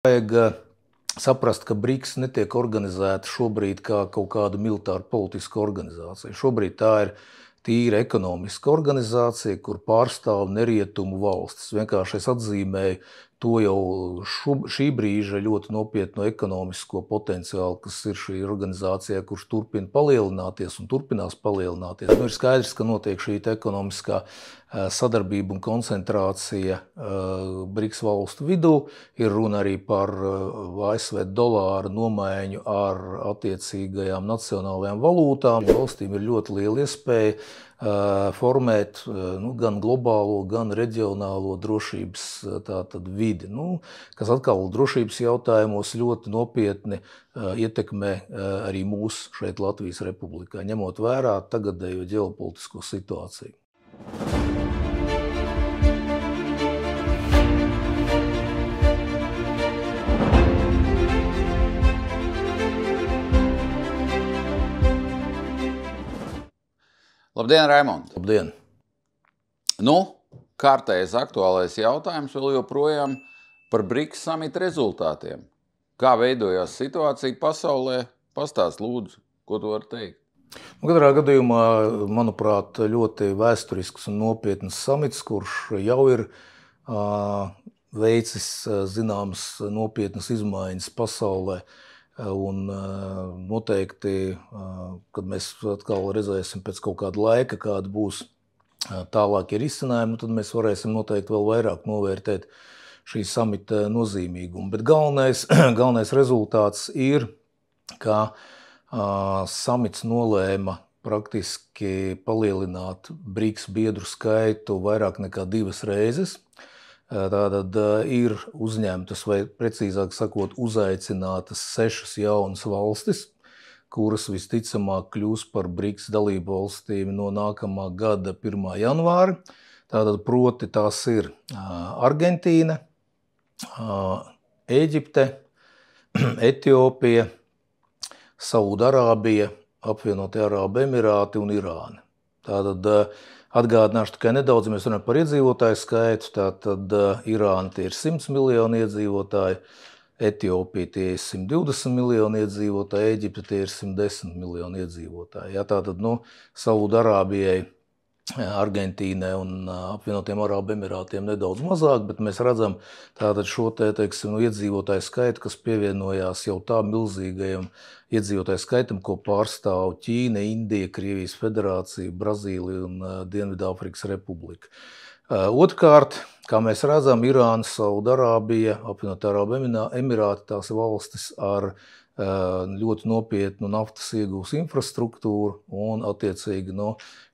Vajag saprast, ka BRICS netiek organizēta šobrīd kā kaut kāda militāra politiska organizācija. Šobrīd tā ir tīra ekonomiska organizācija, kur pārstāv nerietumu valstis. Vienkārši es atzīmēju to jau šī brīža ļoti nopietno ekonomisko potenciālu, kas ir šī organizācijā, kurš turpina palielināties un turpinās palielināties. Ir skaidrs, ka notiek šī ekonomiskā sadarbība un koncentrācija BRICS valstu vidū. Ir runa arī par ASV dolāra nomaiņu ar attiecīgajām nacionālajām valūtām. Valstīm ir ļoti liela iespēja formēt gan globālo, gan reģionālo drošības vidi, kas atkal drošības jautājumos ļoti nopietni ietekmē arī mūs šeit Latvijas Republikā, ņemot vērā tagadējo ģeopolitisko situāciju. Labdien, Raimond! Labdien! Kārtējais aktuālais jautājums vēl joprojām par BRICS samita rezultātiem. Kā veidojās situācija pasaulē? Pastāst lūdzu, ko tu vari teikt? Katrā gadījumā, manuprāt, ļoti vēsturisks un nopietns samits, kurš jau ir veicis zināmas nopietnas izmaiņas pasaulē. Un noteikti, kad mēs atkal redzēsim pēc kaut kāda laika, kāda būs tālākie risinājumi, tad mēs varēsim noteikti vēl vairāk novērtēt šī samita nozīmīgumu. Bet galvenais rezultāts ir, ka samits nolēma praktiski palielināt BRICS biedru skaitu vairāk nekā 2 reizes. Tātad ir uzņemtas, vai precīzāk sakot, uzaicinātas 6 jaunas valstis, kuras visticamāk kļūs par BRICS dalību valstīm no nākamā gada 1. janvāra. Tātad proti tās ir Argentīna, Ēģipte, Etiopija, Saudarābija, Apvienotie Arābu Emirāti un Irāna. Tātad atgādināšu tikai nedaudz, ja mēs runājam par iedzīvotāju skaitu, tātad Irāna tie ir 100 miljoni iedzīvotāji, Etiopija tie ir 120 miljoni iedzīvotāji, Ēģipte tie ir 110 miljoni iedzīvotāji. Tātad Saudarābijai, Argentīnai un Apvienotiem Arābu Emirātiem nedaudz mazāk, bet mēs redzam tātad šo iedzīvotāju skaitu, kas pievienojās jau tā milzīgajam iedzīvotāju skaitam, ko pārstāv Ķīna, Indija, Krievijas Federācija, Brazīlija un Dienvidāfrikas Republika. Otrkārt, kā mēs redzam, Irāna, Saudarābija, Apvienotie Arābu Emirāti, tās valstis ar ļoti nopietnu naftas iegūs infrastruktūru un attiecīgi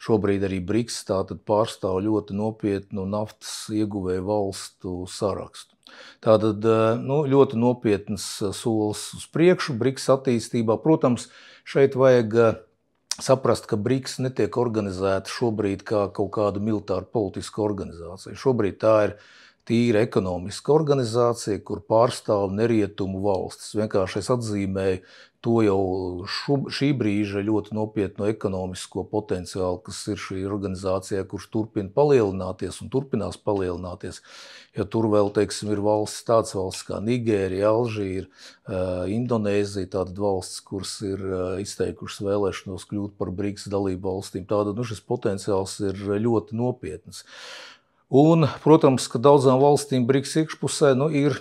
šobrīd arī BRICS tātad pārstāv ļoti nopietnu naftas ieguvēju valstu sarakstu. Tātad ļoti nopietns solis uz priekšu BRICS attīstībā. Protams, šeit vajag saprast, ka BRICS netiek organizēta šobrīd kā kaut kāda militāra politiska organizācija. Šobrīd tā ir tīra ekonomiska organizācija, kur pārstāv nerietumu valstis. Vienkārši es atzīmēju to jau šī brīža ļoti nopietno ekonomisko potenciālu, kas ir šī organizācijā, kurš turpina palielināties un turpinās palielināties. Jo tur vēl, ir tādas valstis kā Nigērija, Alžīra, Indonēzija, tādas valstis, kuras ir izteikušas vēlēšanos kļūt par BRICS dalību valstīm. Tātad šis potenciāls ir ļoti nopietns. Un, protams, ka daudzām valstīm BRICS iekšpusē ir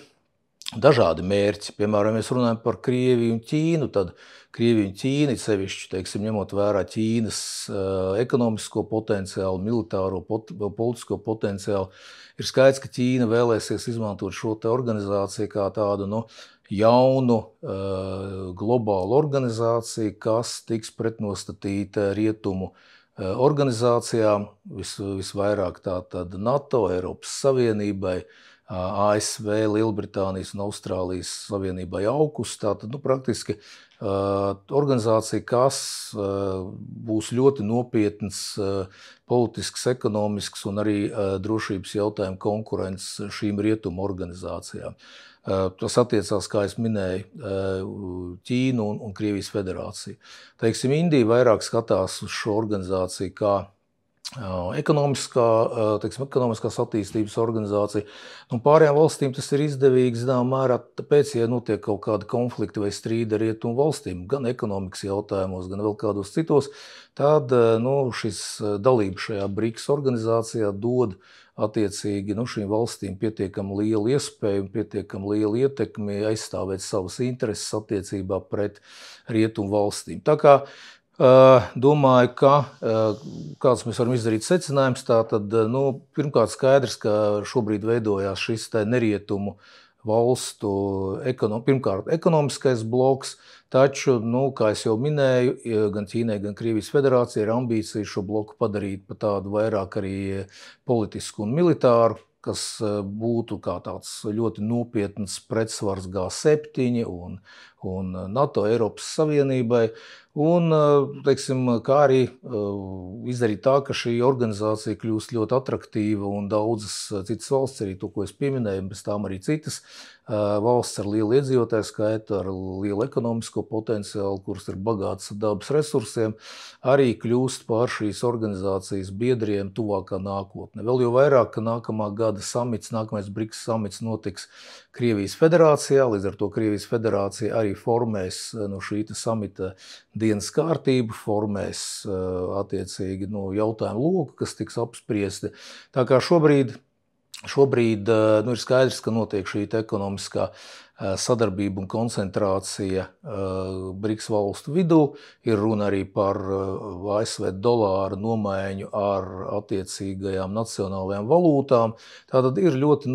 dažādi mērķi. Piemēram, mēs runājam par Krieviju un Ķīnu, tad Krievija un Ķīna, sevišķi, ņemot vērā Ķīnas ekonomisko potenciālu, militāro politisko potenciālu, ir skaidrs, ka Ķīna vēlēsies izmantot šo organizāciju kā tādu jaunu globālu organizāciju, kas tiks pretnostatīta rietumu organizācijām, visvairāk tātad NATO, Eiropas Savienībai, ASV, Lielbritānijas un Austrālijas Savienībai AUKUS. Tātad praktiski organizācija, kas būs ļoti nopietns politisks, ekonomisks un arī drošības jautājumu konkurents šīm rietumu organizācijām. Tas attiecās, kā es minēju, Ķīnu un Krievijas Federāciju. Indija vairāk skatās uz šo organizāciju kā ekonomiskās attīstības organizācija. Un pārējām valstīm tas ir izdevīgi, zināmā mērā, tāpēc, ja notiek kaut kādi konflikti vai strīdi ar rietumu valstīm, gan ekonomikas jautājumos, gan vēl kādos citos, tad šis dalība šajā BRICS organizācijā dod attiecīgi šīm valstīm pietiekami lielu iespēju un pietiekami lielu ietekmi aizstāvēt savas intereses attiecībā pret rietumu valstīm. Tā kā domāju, ka kāds mēs varam izdarīt secinājums, tātad, pirmkārt skaidrs, ka šobrīd veidojās šis nerietumu valstu pirmkārt ekonomiskais bloks, taču, kā es jau minēju, gan Ķīnai, gan Krievijas federācija ir ambīcija šo bloku padarīt par tādu vairāk arī politisku un militāru, kas būtu kā tāds ļoti nopietns pretsvars G7 un NATO, Eiropas Savienībai. Un, kā arī izdarīt tā, ka šī organizācija kļūst ļoti atraktīva un daudzas citas valsts, arī to, ko es pieminēju, bez tām arī citas valsts ar lielu iedzīvotāju skaitu, ar lielu ekonomisko potenciālu, kuras ir bagātas dabas resursiem, arī kļūst par šīs organizācijas biedriem tuvākā nākotnē. Vēl jau vairāk, ka nākamā gada samits, nākamais BRICS samits notiks Krievijas federācijā, līdz ar to Krievijas federācija arī formēs no šī samita dienas kārtību, formēs attiecīgi jautājumu loku, kas tiks apspriesti. Tā kā šobrīd ir skaidrs, ka notiek šī ekonomiskā sadarbība un koncentrācija BRICS valstu vidū. Ir runa arī par ASV dolāru nomaiņu ar attiecīgajām nacionālajām valūtām. Tātad ir ļoti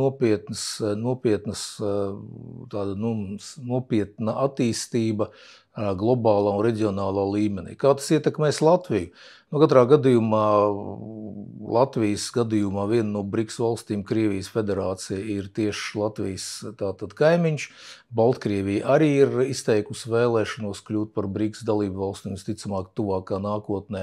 nopietna attīstība globālā un reģionālā līmenī. Kā tas ietekmēs Latviju? Katrā gadījumā, Latvijas gadījumā viena no BRICS valstīm, Krievijas federācija, ir tieši Latvijas tātad kaimiņš. Baltkrievija arī ir izteikusi vēlēšanos kļūt par BRICS dalību valsti un visticamāk tuvākā nākotnē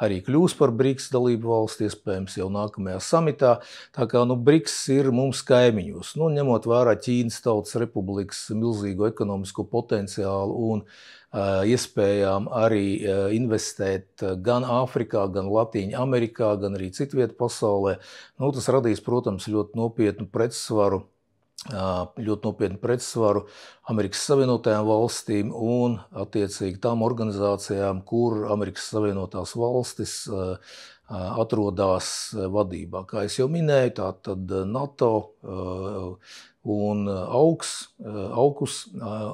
arī kļūs par BRICS dalību valsti, iespējams jau nākamajā samitā. Tā kā BRICS ir mums kaimiņos. Ņemot vērā Ķīnas Tautas Republikas milzīgo ekonomisko potenciālu un iespējām arī investēt gan Āfrikā, gan Latīņa Amerikā, gan arī citviet pasaulē. Tas radīs, protams, ļoti nopietnu pretsvaru Amerikas Savienotajām valstīm un attiecīgi tām organizācijām, kur Amerikas Savienotās valstis atrodas vadībā. Kā es jau minēju, tātad NATO un AUKUS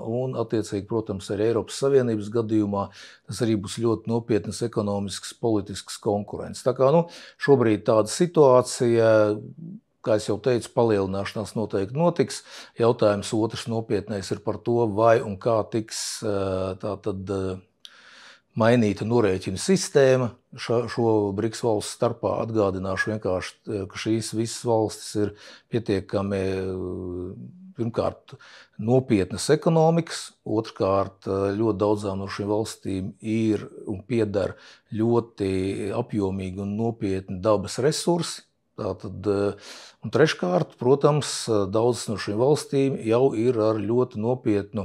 un attiecīgi, protams, arī Eiropas Savienības gadījumā tas arī būs ļoti nopietnas ekonomiskas, politiskas konkurences. Tā kā šobrīd tāda situācija, kā es jau teicu, palielināšanās noteikti notiks. Jautājums otrs nopietnais ir par to, vai un kā tiks tātad mainīta norēķina sistēma šo BRICS valstu starpā. Atgādināšu vienkārši, ka šīs visas valstis ir pietiekami, pirmkārt, nopietnas ekonomikas, otrkārt, ļoti daudzām no šīm valstīm ir un pieder ļoti apjomīgi un nopietni dabas resursi. Tātad, un treškārt, protams, daudzas no šīm valstīm jau ir ar ļoti nopietnu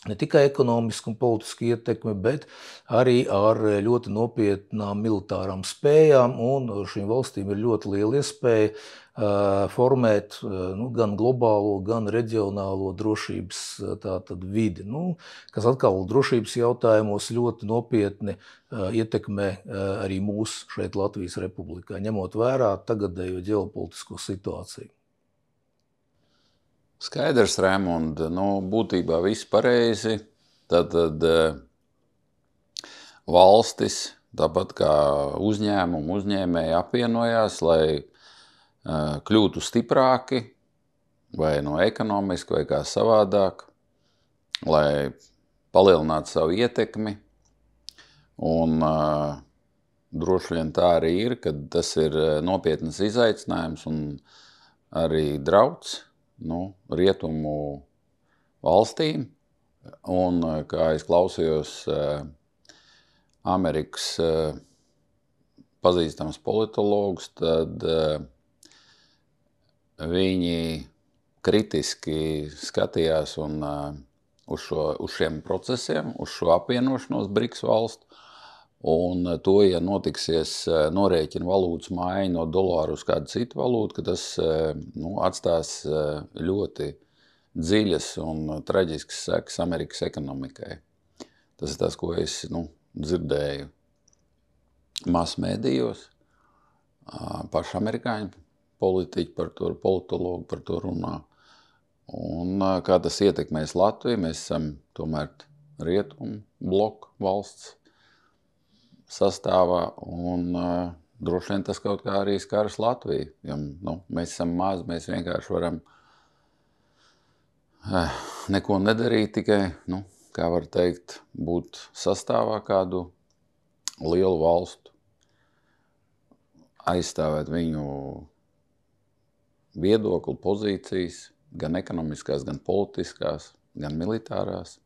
ne tikai ekonomisku un politisku ietekmi, bet arī ar ļoti nopietnām militārām spējām, un šīm valstīm ir ļoti liela iespēja formēt gan globālo, gan reģionālo drošības vidi, kas atkal drošības jautājumos ļoti nopietni ietekmē arī mūs šeit Latvijas Republikā, ņemot vērā tagadējo ģeopolitisko situāciju. Skaidrs, Raimond, būtībā viss pareizi. Tad valstis, tāpat kā uzņēmēji apvienojās, lai kļūtu stiprāki, vai ekonomiski, vai kā savādāk, lai palielinātu savu ietekmi. Un droši vien tā arī ir, ka tas ir nopietnas izaicinājums un arī drauds rietumu valstīm. Un, kā es klausījos Amerikas pazīstams politologus, tad viņi kritiski skatījās uz šiem procesiem, uz šo apvienošanos BRICS valstu. Un to, ja notiksies norēķina valūtas maiņa no dolāru uz kādu citu valūtu, ka tas atstās ļoti dziļas un traģiskas sekas Amerikas ekonomikai. Tas ir tas, ko es dzirdēju masmēdījos. Paši amerikāņi politiķi par to, politologi par to runā. Un kā tas ietekmēs Latviju, mēs esam tomēr rietumu bloku valsts sastāvā, un droši vien tas kaut kā arī skars Latviju. Jo, mēs esam mazi, mēs vienkārši varam neko nedarīt, tikai, kā var teikt, būt sastāvā kādu lielu valstu, aizstāvēt viņu viedokli, pozīcijas, gan ekonomiskās, gan politiskās, gan militārās.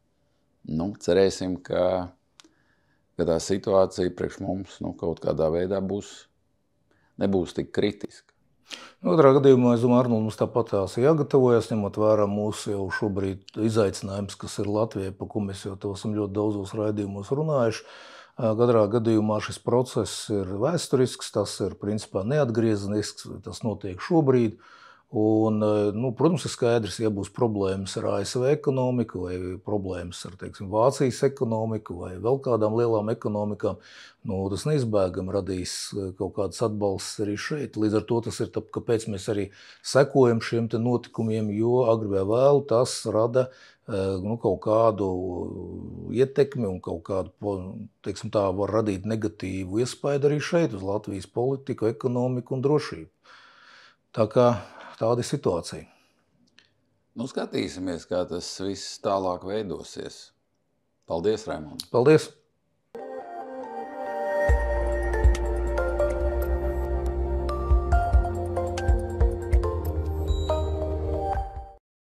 Cerēsim, ka tā situācija priekš mums kaut kādā veidā nebūs tik kritiska. Otrā gadījumā, es domāju, Arnold, mums tāpat tās jāgatavojas, ņemot vērā mūsu jau šobrīd izaicinājums, kas ir Latvijai, pa ko mēs jau to esam ļoti daudzos raidījumos runājuši. Katrā gadījumā šis process ir vēsturisks, tas ir principā neatgriezenisks, tas notiek šobrīd. Un, protams, ir skaidrs, ja būs problēmas ar ASV ekonomiku vai problēmas ar, Vācijas ekonomiku vai vēl kādām lielām ekonomikām, tas neizbēgami radīs kaut kādas atbalsts arī šeit. Līdz ar to tas ir, kāpēc mēs arī sekojam šiem te notikumiem, jo agri vai vēlu tas rada kaut kādu ietekmi un kaut kādu, tā var radīt negatīvu iespaidu arī šeit uz Latvijas politiku, ekonomiku un drošību. Tā kā tāda ir situācija. Skatīsimies, kā tas viss tālāk veidosies. Paldies, Raimond. Paldies.